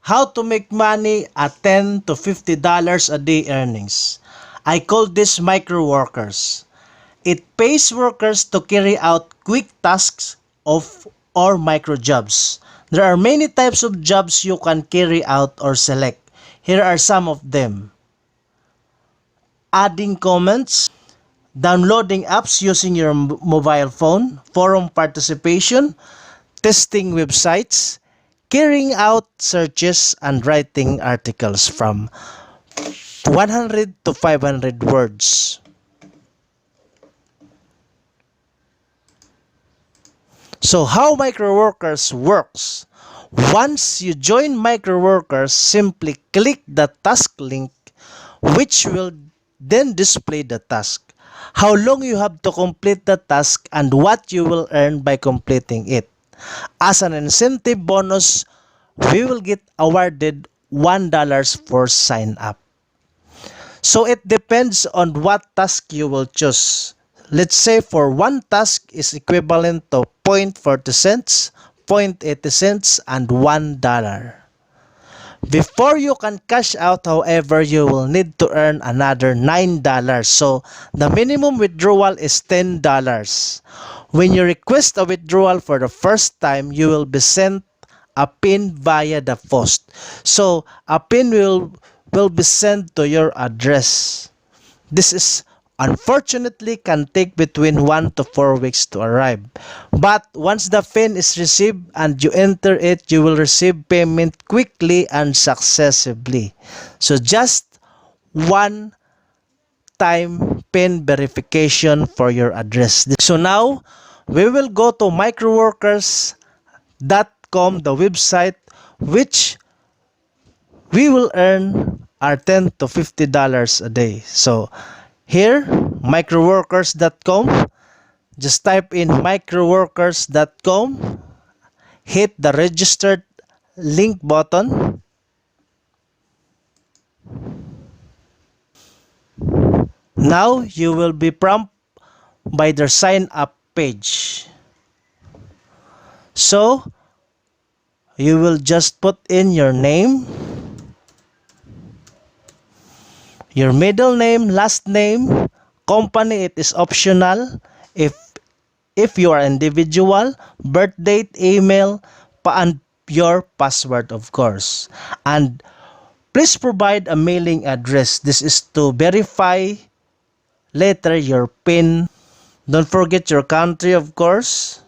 How to make money at $10 to $50 a day earnings. I call this micro workers. It pays workers to carry out quick tasks of or micro jobs. There are many types of jobs you can carry out or select. Here are some of them. Adding comments, downloading apps using your mobile phone, forum participation, testing websites, carrying out searches, and writing articles from 100 to 500 words. So how microworkers works? Once you join microworkers, simply click the task link which will then display the task, how long you have to complete the task, and what you will earn by completing it. As an incentive bonus, we will get awarded $1 for sign up. So it depends on what task you will choose. Let's say for one task is equivalent to 0.40 cents, 0.80 cents, and $1. Before you can cash out, however, you will need to earn another $9. So the minimum withdrawal is $10. When you request a withdrawal for the first time, you will be sent a pin via the post. So a pin will be sent to your address. This is unfortunately can take between 1 to 4 weeks to arrive. But once the pin is received and you enter it, you will receive payment quickly and successively. So just one time pin verification for your address. So now we will go to microworkers.com, the website which we will earn our $10 to $50 a day. So here, microworkers.com, just type in microworkers.com, hit the registered link button. Now you will be prompted by their sign up page. So you will just put in your name, your middle name, last name, company, it is optional. If you are individual, birth date, email, and your password, of course. And please provide a mailing address. This is to verify later your PIN. Don't forget your country, of course.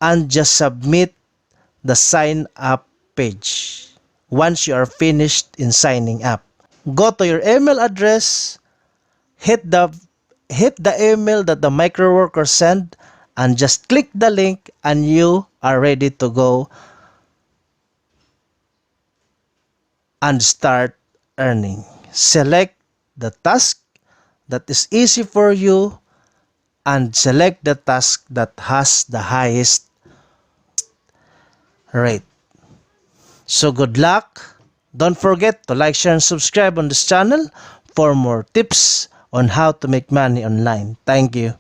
And just submit the sign up page once you are finished in signing up. Go to your email address, hit the email that the microworker sent, and just click the link and you are ready to go and start earning. Select the task that is easy for you and select the task that has the highest rate. So good luck. Don't forget to like, share, and subscribe on this channel for more tips on how to make money online. Thank you.